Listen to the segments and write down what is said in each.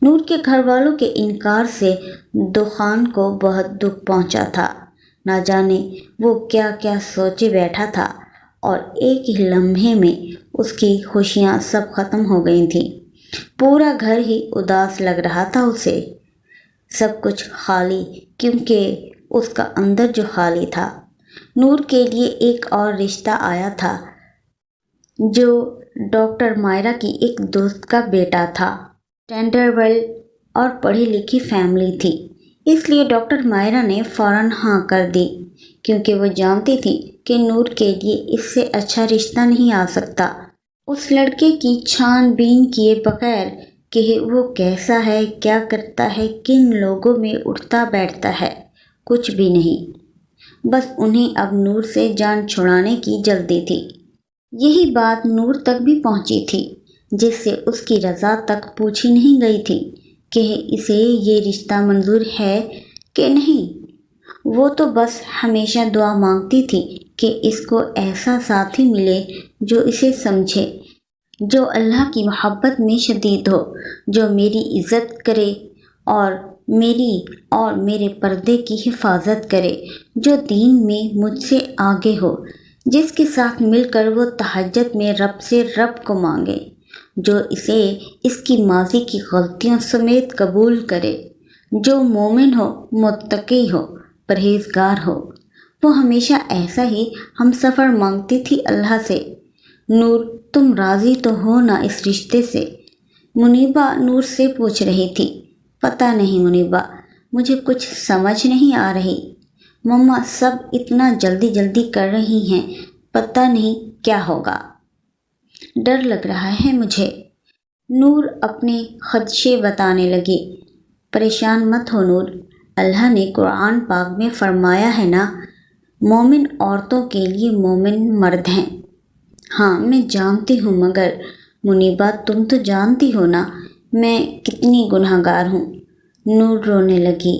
نور کے گھر والوں کے انکار سے دخان کو بہت دکھ پہنچا تھا۔ نہ جانے وہ کیا کیا سوچے بیٹھا تھا، اور ایک ہی لمحے میں اس کی خوشیاں سب ختم ہو گئی تھیں۔ پورا گھر ہی اداس لگ رہا تھا اسے، سب کچھ خالی، کیونکہ اس کا اندر جو خالی تھا۔ نور کے لیے ایک اور رشتہ آیا تھا جو ڈاکٹر مائرہ کی ایک دوست کا بیٹا تھا۔ ٹینڈر ویل اور پڑھی لکھی فیملی تھی، اس لیے ڈاکٹر مائرہ نے فوراً ہاں کر دی، کیونکہ وہ جانتی تھی کہ نور کے لیے اس سے اچھا رشتہ نہیں آ سکتا۔ اس لڑکے کی چھان بین کیے بغیر کہ وہ کیسا ہے، کیا کرتا ہے، کن لوگوں میں اٹھتا بیٹھتا ہے، کچھ بھی نہیں۔ بس انہیں اب نور سے جان چھڑانے کی جلدی تھی۔ یہی بات نور تک بھی پہنچی تھی، جس سے اس کی رضا تک پوچھی نہیں گئی تھی کہ اسے یہ رشتہ منظور ہے کہ نہیں۔ وہ تو بس ہمیشہ دعا مانگتی تھی کہ اس کو ایسا ساتھی ملے جو اسے سمجھے، جو اللہ کی محبت میں شدید ہو، جو میری عزت کرے اور میری اور میرے پردے کی حفاظت کرے، جو دین میں مجھ سے آگے ہو، جس کے ساتھ مل کر وہ تہجد میں رب سے رب کو مانگے، جو اسے اس کی ماضی کی غلطیوں سمیت قبول کرے، جو مومن ہو، متقی ہو، پرہیزگار ہو۔ وہ ہمیشہ ایسا ہی ہم سفر مانگتی تھی اللہ سے۔ نور، تم راضی تو ہو نا اس رشتے سے؟ منیبہ نور سے پوچھ رہی تھی۔ پتہ نہیں منیبہ، مجھے کچھ سمجھ نہیں آ رہی۔ مما سب اتنا جلدی جلدی کر رہی ہیں، پتہ نہیں کیا ہوگا۔ ڈر لگ رہا ہے مجھے، نور اپنے خدشے بتانے لگی۔ پریشان مت ہو نور، اللہ نے قرآن پاک میں فرمایا ہے نا، مومن عورتوں کے لیے مومن مرد ہیں۔ ہاں میں جانتی ہوں، مگر منیبہ تم تو جانتی ہو نا میں کتنی گناہ گار ہوں۔ نور رونے لگی۔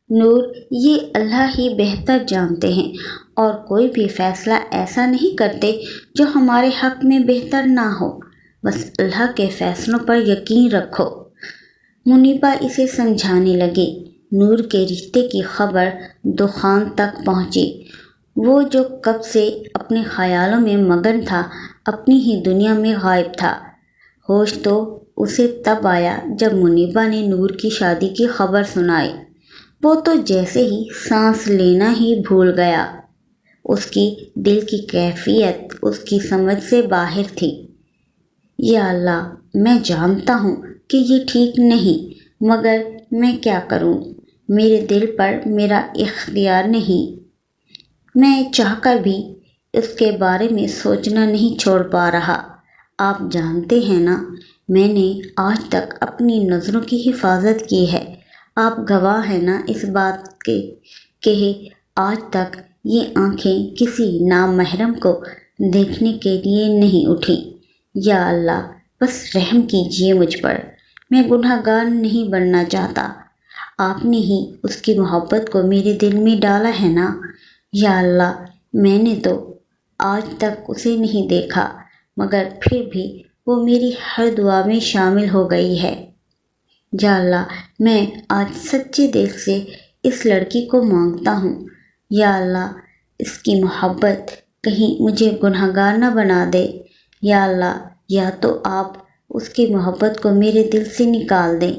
نور، یہ اللہ ہی بہتر جانتے ہیں، اور کوئی بھی فیصلہ ایسا نہیں کرتے جو ہمارے حق میں بہتر نہ ہو۔ بس اللہ کے فیصلوں پر یقین رکھو۔ منیبہ اسے سمجھانے لگی۔ نور کے رشتے کی خبر دخان تک پہنچی۔ وہ جو کب سے اپنے خیالوں میں مگن تھا، اپنی ہی دنیا میں غائب تھا۔ ہوش تو اسے تب آیا جب منیبہ نے نور کی شادی کی خبر سنائی۔ وہ تو جیسے ہی سانس لینا ہی بھول گیا۔ اس کی دل کی کیفیت اس کی سمجھ سے باہر تھی۔ یا اللہ، میں جانتا ہوں کہ یہ ٹھیک نہیں، مگر میں کیا کروں؟ میرے دل پر میرا اختیار نہیں۔ میں چاہ کر بھی اس کے بارے میں سوچنا نہیں چھوڑ پا رہا۔ آپ جانتے ہیں نا، میں نے آج تک اپنی نظروں کی حفاظت کی ہے۔ آپ گواہ ہیں نا اس بات کے کہ آج تک یہ آنکھیں کسی نامحرم کو دیکھنے کے لیے نہیں اٹھیں۔ یا اللہ، بس رحم کیجیے مجھ پر، میں گناہ گار نہیں بننا چاہتا۔ آپ نے ہی اس کی محبت کو میرے دل میں ڈالا ہے نا۔ یا اللہ، میں نے تو آج تک اسے نہیں دیکھا، مگر پھر بھی وہ میری ہر دعا میں شامل ہو گئی ہے۔ یا اللہ، میں آج سچے دل سے اس لڑکی کو مانگتا ہوں۔ یا اللہ، اس کی محبت کہیں مجھے گناہ گار نہ بنا دے۔ یا اللہ، یا تو آپ اس کی محبت کو میرے دل سے نکال دیں،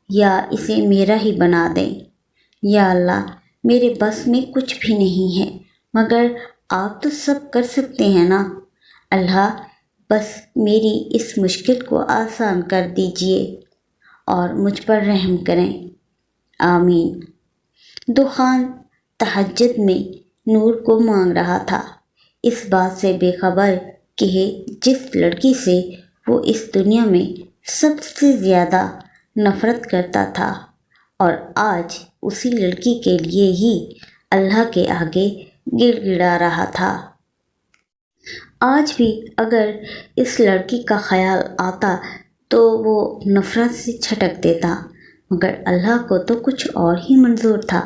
یا اسے میرا ہی بنا دیں۔ یا اللہ، میرے بس میں کچھ بھی نہیں ہے، مگر آپ تو سب کر سکتے ہیں نا۔ اللہ، بس میری اس مشکل کو آسان کر دیجیے اور مجھ پر رحم کریں، آمین۔ دخان تہجد میں نور کو مانگ رہا تھا، اس بات سے بے خبر کہ جس لڑکی سے وہ اس دنیا میں سب سے زیادہ نفرت کرتا تھا، اور آج اسی لڑکی کے لیے ہی اللہ کے آگے گڑ گڑا رہا تھا۔ آج بھی اگر اس لڑکی کا خیال آتا تو وہ نفرت سے چھٹک دیتا، مگر اللہ کو تو کچھ اور ہی منظور تھا۔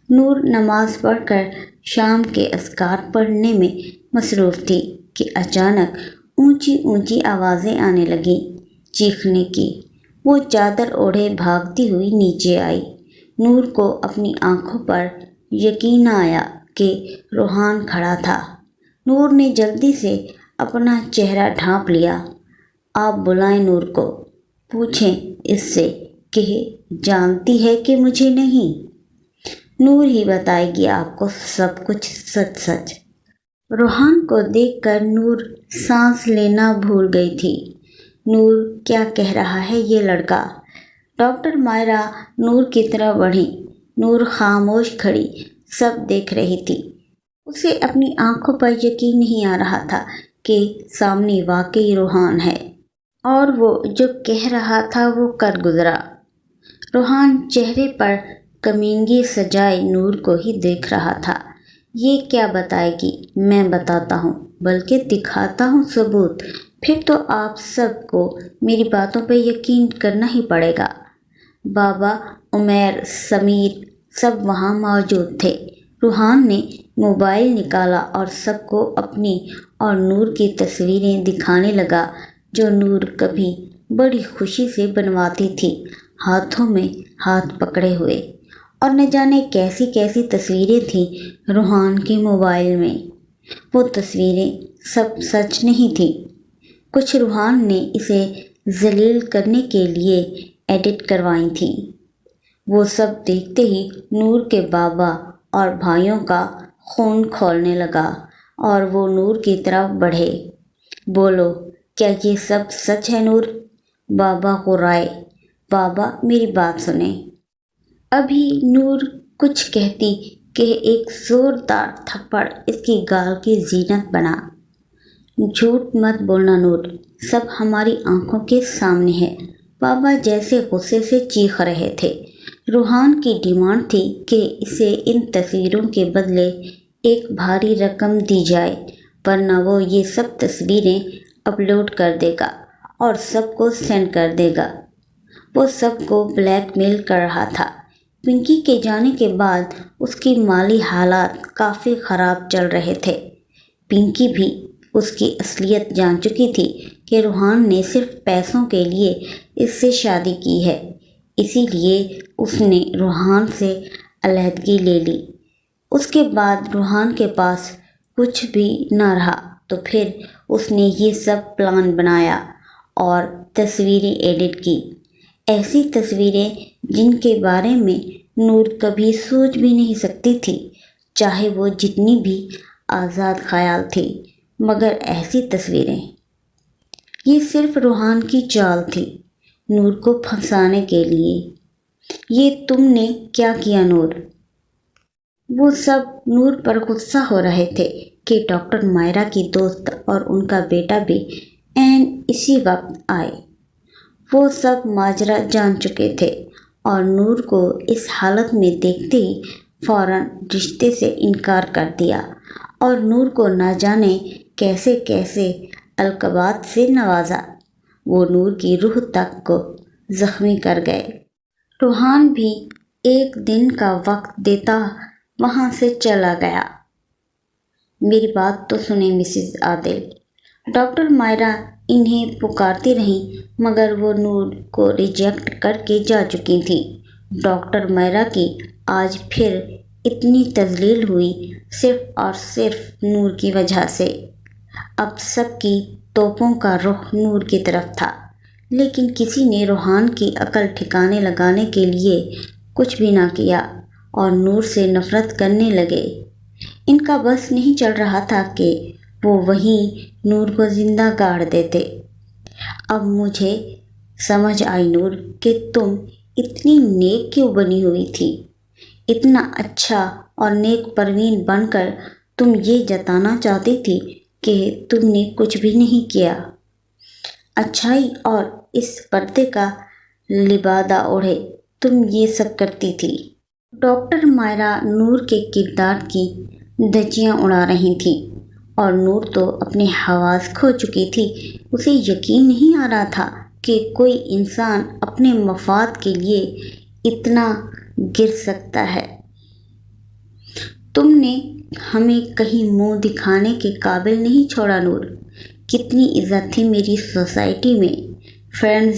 نور نماز پڑھ کر شام کے اذکار پڑھنے میں مصروف تھی کہ اچانک اونچی اونچی آوازیں آنے لگیں، چیخنے کی۔ وہ چادر اوڑھے بھاگتی ہوئی نیچے آئی۔ نور کو اپنی آنکھوں پر یقین آیا کہ روحان کھڑا تھا۔ نور نے جلدی سے اپنا چہرہ ڈھانپ لیا۔ آپ بلائیں نور کو، پوچھیں اس سے کہ جانتی ہے کہ مجھے نہیں؟ نور ہی بتائے گی آپ کو سب کچھ سچ سچ۔ روحان کو دیکھ کر نور سانس لینا بھول گئی تھی۔ نور کیا کہہ رہا ہے یہ لڑکا؟ ڈاکٹر مائرہ نور کی طرف بڑھی۔ نور خاموش کھڑی سب دیکھ رہی تھی۔ اسے اپنی آنکھوں پر یقین نہیں آ رہا تھا کہ سامنے واقعی روحان ہے اور وہ جو کہہ رہا تھا وہ کر گزرا۔ روحان چہرے پر کمینگی سجائے نور کو ہی دیکھ رہا تھا۔ یہ کیا بتائے گی؟ میں بتاتا ہوں، بلکہ دکھاتا ہوں ثبوت، پھر تو آپ سب کو میری باتوں پہ یقین کرنا ہی پڑے گا۔ بابا، عمیر، سمیر سب وہاں موجود تھے۔ روحان نے موبائل نکالا اور سب کو اپنی اور نور کی تصویریں دکھانے لگا جو نور کبھی بڑی خوشی سے بنواتی تھی، ہاتھوں میں ہاتھ پکڑے ہوئے۔ اور نہ جانے کیسی کیسی تصویریں تھیں روحان کے موبائل میں۔ وہ تصویریں سب سچ نہیں تھیں، کچھ روحان نے اسے ذلیل کرنے کے لیے ایڈٹ کروائی تھیں۔ وہ سب دیکھتے ہی نور کے بابا اور بھائیوں کا خون کھولنے لگا اور وہ نور کی طرف بڑھے۔ بولو، کیا یہ سب سچ ہے نور؟ بابا غرائے۔ بابا میری بات سنیں۔ ابھی نور کچھ کہتی کہ ایک زوردار تھپڑ اس کی گال کی زینت بنا۔ جھوٹ مت بولنا نور، سب ہماری آنکھوں کے سامنے ہے۔ بابا جیسے غصے سے چیخ رہے تھے۔ روحان کی ڈیمانڈ تھی کہ اسے ان تصویروں کے بدلے ایک بھاری رقم دی جائے، ورنہ وہ یہ سب تصویریں اپلوڈ کر دے گا اور سب کو سینڈ کر دے گا۔ وہ سب کو بلیک میل کر رہا تھا۔ پنکی کے جانے کے بعد اس کی مالی حالات کافی خراب چل رہے تھے۔ پنکی بھی اس کی اصلیت جان چکی تھی کہ روحان نے صرف پیسوں کے لیے اس سے شادی کی ہے، اسی لیے اس نے روحان سے علیحدگی لے لی۔ اس کے بعد روحان کے پاس کچھ بھی نہ رہا تو پھر اس نے یہ سب پلان بنایا اور تصویریں ایڈٹ کی، ایسی تصویریں جن کے بارے میں نور کبھی سوچ بھی نہیں سکتی تھی، چاہے وہ جتنی بھی آزاد خیال تھی، مگر ایسی تصویریں۔ یہ صرف روحان کی چال تھی نور کو پھنسانے کے لیے۔ یہ تم نے کیا کیا نور؟ وہ سب نور پر غصہ ہو رہے تھے کہ ڈاکٹر مائرہ کی دوست اور ان کا بیٹا بھی عین اسی وقت آئے۔ وہ سب ماجرا جان چکے تھے اور نور کو اس حالت میں دیکھتے ہی فوراً رشتے سے انکار کر دیا اور نور کو نہ جانے کیسے کیسے القابات سے نوازا۔ وہ نور کی روح تک کو زخمی کر گئے۔ روحان بھی ایک دن کا وقت دیتا وہاں سے چلا گیا۔ میری بات تو سنیں مسز عادل۔ ڈاکٹر مائرہ انہیں پکارتی رہیں مگر وہ نور کو ریجیکٹ کر کے جا چکی تھیں۔ ڈاکٹر مائرہ کی آج پھر اتنی تذلیل ہوئی صرف اور صرف نور کی وجہ سے۔ اب سب کی توپوں کا رخ نور کی طرف تھا، لیکن کسی نے روحان کی عقل ٹھکانے لگانے کے لیے کچھ بھی نہ کیا اور نور سے نفرت کرنے لگے۔ ان کا بس نہیں چل رہا تھا کہ وہ وہیں نور کو زندہ گاڑ دیتے۔ اب مجھے سمجھ آئی نور کہ تم اتنی نیک کیوں بنی ہوئی تھی۔ اتنا اچھا اور نیک پروین بن کر تم یہ جتانا چاہتی تھی کہ تم نے کچھ بھی نہیں کیا۔ اچھائی اور اس پردے کا لبادہ اوڑھے تم یہ سب کرتی تھی۔ ڈاکٹر مائرہ نور کے کردار کی دھجیاں اڑا رہی تھی اور نور تو اپنے حواس کھو چکی تھی۔ اسے یقین نہیں آ رہا تھا کہ کوئی انسان اپنے مفاد کے لیے اتنا گر سکتا ہے۔ تم نے ہمیں کہیں منہ دکھانے کے قابل نہیں چھوڑا نور۔ کتنی عزت تھی میری سوسائٹی میں، فرینڈز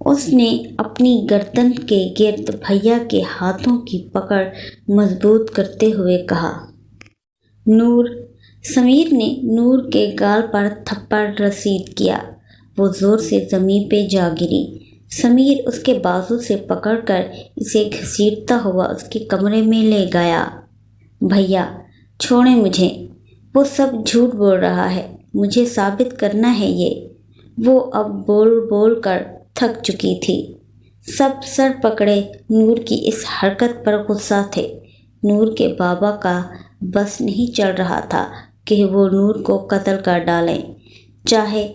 اس نے اپنی گردن کے گرد بھیا کے ہاتھوں کی پکڑ مضبوط کرتے ہوئے کہا، نور۔ سمیر نے نور کے گال پر تھپڑ رسید کیا۔ وہ زور سے زمین پہ جا گری۔ سمیر اس کے بازو سے پکڑ کر اسے گھسیٹتا ہوا اس کے کمرے میں لے گیا۔ بھیا چھوڑیں مجھے، وہ سب جھوٹ بول رہا ہے، مجھے ثابت کرنا ہے یہ۔ وہ اب بول بول کر تھک چکی تھی۔ سب سر پکڑے نور کی اس حرکت پر غصہ تھے۔ نور کے بابا کا بس نہیں چل رہا تھا کہ وہ نور کو قتل کر ڈالیں، چاہے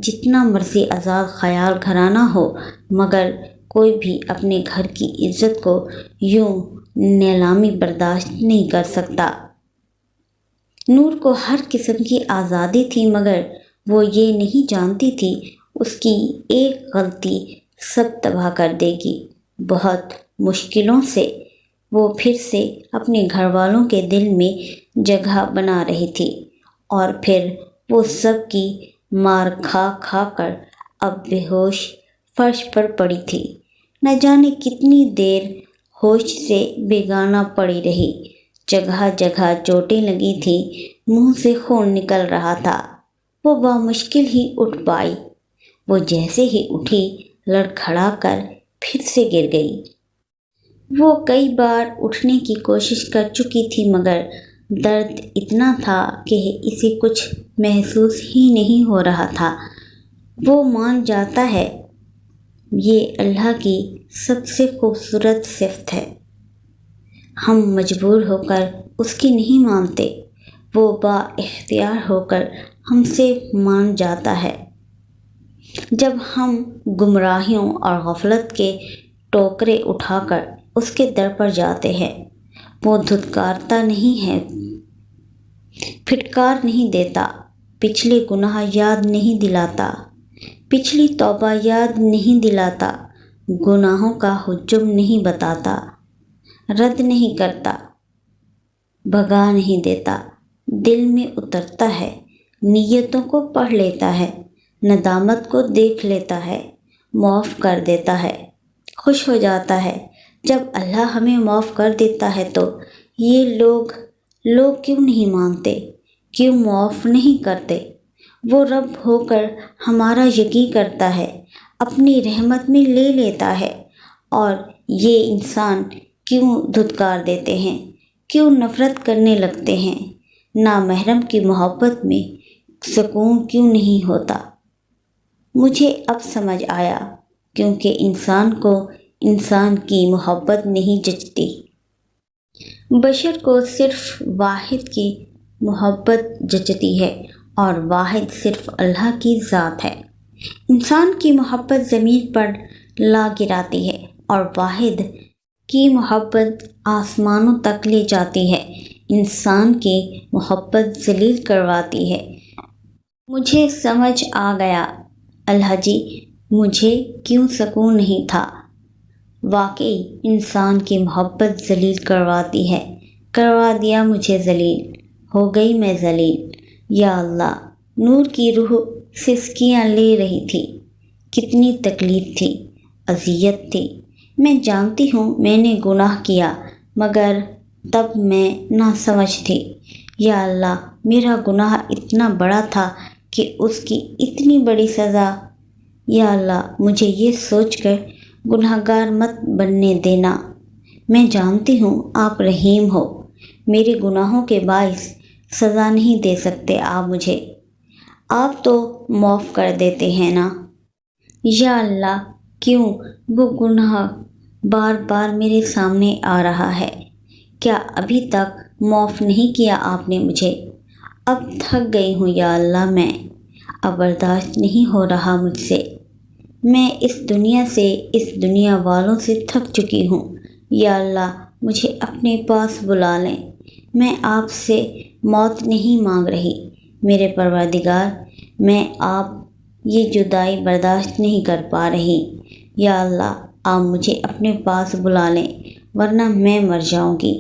جتنا مرضی آزاد خیال گھرانہ ہو، مگر کوئی بھی اپنے گھر کی عزت کو یوں نیلامی برداشت نہیں کر سکتا۔ نور کو ہر قسم کی آزادی تھی، مگر وہ یہ نہیں جانتی تھی اس کی ایک غلطی سب تباہ کر دے گی۔ بہت مشکلوں سے وہ پھر سے اپنے گھر والوں کے دل میں جگہ بنا رہی تھی، اور پھر وہ سب کی مار کھا کھا کر اب بے ہوش فرش پر پڑی تھی۔ نہ جانے کتنی دیر ہوش سے بیگانہ پڑی رہی۔ جگہ جگہ چوٹیں لگی تھیں، منہ سے خون نکل رہا تھا۔ وہ بامشکل ہی اٹھ پائی۔ وہ جیسے ہی اٹھی، لڑکھڑا کر پھر سے گر گئی۔ وہ کئی بار اٹھنے کی کوشش کر چکی تھی، مگر درد اتنا تھا کہ اسے کچھ محسوس ہی نہیں ہو رہا تھا۔ وہ مان جاتا ہے، یہ اللہ کی سب سے خوبصورت صفت ہے۔ ہم مجبور ہو کر اس کی نہیں مانتے، وہ با اختیار ہو کر ہم سے مان جاتا ہے۔ جب ہم گمراہیوں اور غفلت کے ٹوکرے اٹھا کر اس کے در پر جاتے ہیں، وہ دھتکارتا نہیں ہے، پھٹکار نہیں دیتا، پچھلے گناہ یاد نہیں دلاتا، پچھلی توبہ یاد نہیں دلاتا، گناہوں کا حجم نہیں بتاتا، رد نہیں کرتا، بھگا نہیں دیتا، دل میں اترتا ہے، نیتوں کو پڑھ لیتا ہے، ندامت کو دیکھ لیتا ہے، معاف کر دیتا ہے، خوش ہو جاتا ہے۔ جب اللہ ہمیں معاف کر دیتا ہے تو یہ لوگ کیوں نہیں مانتے، کیوں معاف نہیں کرتے؟ وہ رب ہو کر ہمارا یقین کرتا ہے، اپنی رحمت میں لے لیتا ہے، اور یہ انسان کیوں دھتکار دیتے ہیں، کیوں نفرت کرنے لگتے ہیں؟ نامحرم کی محبت میں سکون کیوں نہیں ہوتا؟ مجھے اب سمجھ آیا، کیونکہ انسان کو انسان کی محبت نہیں جچتی۔ بشر کو صرف واحد کی محبت جچتی ہے، اور واحد صرف اللہ کی ذات ہے۔ انسان کی محبت زمین پر لا گراتی ہے، اور واحد کی محبت آسمانوں تک لے جاتی ہے۔ انسان کی محبت ذلیل کرواتی ہے۔ مجھے سمجھ آ گیا اللہ جی، مجھے کیوں سکون نہیں تھا۔ واقعی انسان کی محبت ذلیل کرواتی ہے، کروا دیا مجھے ذلیل، ہو گئی میں ذلیل۔ یا اللہ، نور کی روح سسکیاں لے رہی تھی۔ کتنی تکلیف تھی، اذیت تھی۔ میں جانتی ہوں میں نے گناہ کیا، مگر تب میں ناسمجھ تھی۔ یا اللہ، میرا گناہ اتنا بڑا تھا کہ اس کی اتنی بڑی سزا۔ یا اللہ، مجھے یہ سوچ کر گناہگار مت بننے دینا۔ میں جانتی ہوں آپ رحیم ہو، میرے گناہوں کے باعث سزا نہیں دے سکتے آپ مجھے، آپ تو معاف کر دیتے ہیں نا۔ یا اللہ، کیوں وہ گناہ بار بار میرے سامنے آ رہا ہے؟ کیا ابھی تک معاف نہیں کیا آپ نے مجھے؟ اب تھک گئی ہوں یا اللہ، میں اب برداشت نہیں ہو رہا مجھ سے۔ میں اس دنیا سے، اس دنیا والوں سے تھک چکی ہوں۔ یا اللہ، مجھے اپنے پاس بلا لیں۔ میں آپ سے موت نہیں مانگ رہی میرے پروردگار، میں آپ یہ جدائی برداشت نہیں کر پا رہی۔ یا اللہ، آپ مجھے اپنے پاس بلا لیں، ورنہ میں مر جاؤں گی۔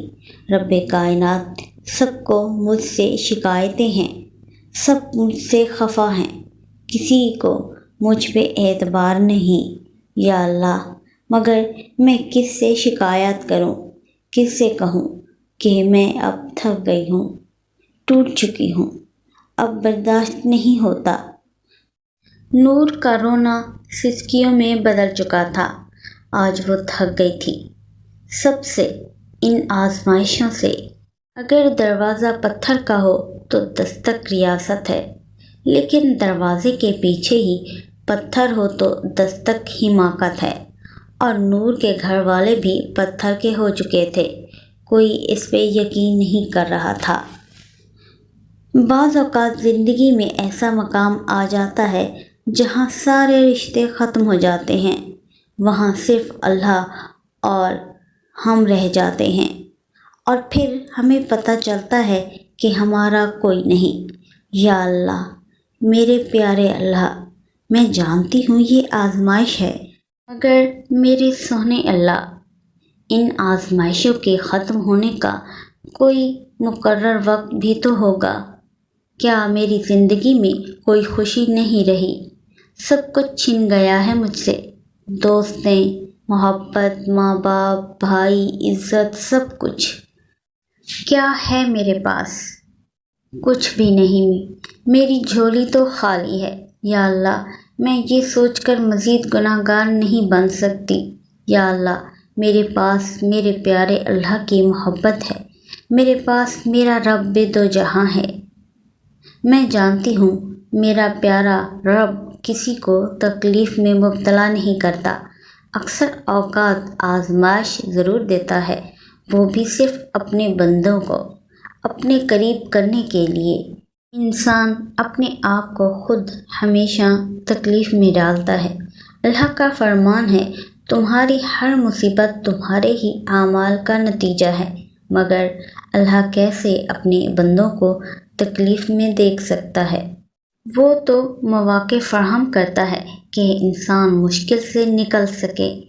رب کائنات، سب کو مجھ سے شکایتیں ہیں، سب مجھ سے خفا ہیں، کسی کو مجھ پہ اعتبار نہیں۔ یا اللہ، مگر میں کس سے شکایت کروں، کس سے کہوں کہ میں اب تھک گئی ہوں، ٹوٹ چکی ہوں، اب برداشت نہیں ہوتا۔ نور کا رونا سسکیوں میں بدل چکا تھا۔ آج وہ تھک گئی تھی سب سے، ان آزمائشوں سے۔ اگر دروازہ پتھر کا ہو تو دستک ریاست ہے، لیکن دروازے کے پیچھے ہی پتھر ہو تو دستک حماقت ہے۔ اور نور کے گھر والے بھی پتھر کے ہو چکے تھے، کوئی اس پہ یقین نہیں کر رہا تھا۔ بعض اوقات زندگی میں ایسا مقام آ جاتا ہے جہاں سارے رشتے ختم ہو جاتے ہیں، وہاں صرف اللہ اور ہم رہ جاتے ہیں، اور پھر ہمیں پتہ چلتا ہے کہ ہمارا کوئی نہیں۔ یا اللہ، میرے پیارے اللہ، میں جانتی ہوں یہ آزمائش ہے، مگر میرے سونے اللہ، ان آزمائشوں کے ختم ہونے کا کوئی مقرر وقت بھی تو ہوگا۔ کیا میری زندگی میں کوئی خوشی نہیں رہی؟ سب کچھ چھن گیا ہے مجھ سے، دوستیں، محبت، ماں باپ، بھائی، عزت، سب کچھ۔ کیا ہے میرے پاس؟ کچھ بھی نہیں۔ میری جھولی تو خالی ہے۔ یا اللہ، میں یہ سوچ کر مزید گناہ گار نہیں بن سکتی۔ یا اللہ، میرے پاس میرے پیارے اللہ کی محبت ہے، میرے پاس میرا رب دو جہاں ہے۔ میں جانتی ہوں میرا پیارا رب کسی کو تکلیف میں مبتلا نہیں کرتا، اکثر اوقات آزمائش ضرور دیتا ہے، وہ بھی صرف اپنے بندوں کو اپنے قریب کرنے کے لیے۔ انسان اپنے آپ کو خود ہمیشہ تکلیف میں ڈالتا ہے۔ اللہ کا فرمان ہے، تمہاری ہر مصیبت تمہارے ہی اعمال کا نتیجہ ہے، مگر اللہ کیسے اپنے بندوں کو تکلیف میں دیکھ سکتا ہے؟ وہ تو مواقع فراہم کرتا ہے کہ انسان مشکل سے نکل سکے۔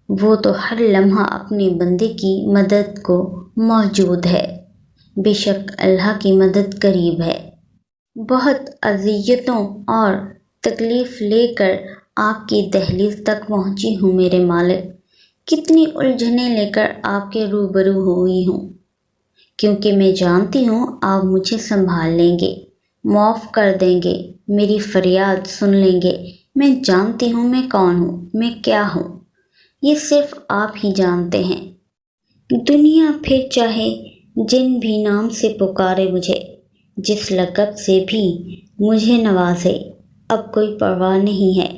وہ تو ہر لمحہ اپنے بندے کی مدد کو موجود ہے۔ بے شک اللہ کی مدد قریب ہے۔ بہت اذیتوں اور تکلیف لے کر آپ کی دہلیز تک پہنچی ہوں میرے مالک، کتنی الجھنیں لے کر آپ کے روبرو ہوئی ہوں، کیونکہ میں جانتی ہوں آپ مجھے سنبھال لیں گے، معاف کر دیں گے، میری فریاد سن لیں گے۔ میں جانتی ہوں میں کون ہوں، میں کیا ہوں، یہ صرف آپ ہی جانتے ہیں۔ دنیا پھر چاہے جن بھی نام سے پکارے مجھے، جس لقب سے بھی مجھے نوازے، اب کوئی پرواہ نہیں ہے،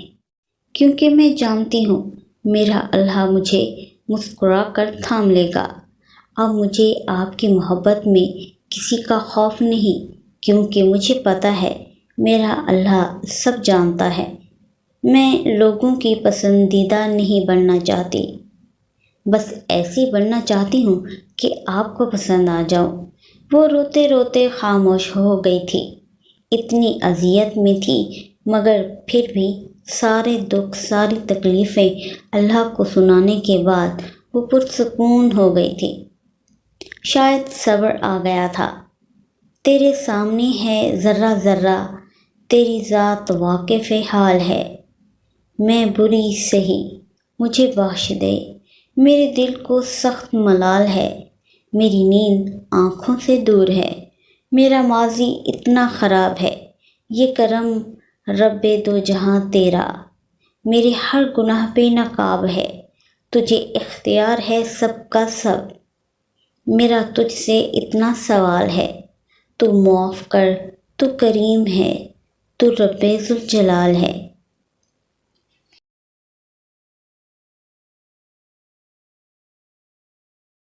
کیونکہ میں جانتی ہوں میرا اللہ مجھے مسکرا کر تھام لے گا۔ اب مجھے آپ کی محبت میں کسی کا خوف نہیں، کیونکہ مجھے پتہ ہے میرا اللہ سب جانتا ہے۔ میں لوگوں کی پسندیدہ نہیں بننا چاہتی، بس ایسی بننا چاہتی ہوں کہ آپ کو پسند آ جاؤں۔ وہ روتے روتے خاموش ہو گئی تھی، اتنی اذیت میں تھی، مگر پھر بھی سارے دکھ، ساری تکلیفیں اللہ کو سنانے کے بعد وہ پرسکون ہو گئی تھی۔ شاید صبر آ گیا تھا۔ تیرے سامنے ہے ذرہ ذرہ، تیری ذات واقف حال ہے، میں بری سہی، مجھے بخش دے، میرے دل کو سخت ملال ہے، میری نیند آنکھوں سے دور ہے، میرا ماضی اتنا خراب ہے، یہ کرم رب دو جہاں تیرا، میرے ہر گناہ پہ نقاب ہے، تجھے اختیار ہے سب کا سب، میرا تجھ سے اتنا سوال ہے، تو معاف کر، تو کریم ہے، تو رب ذوالجلال ہے۔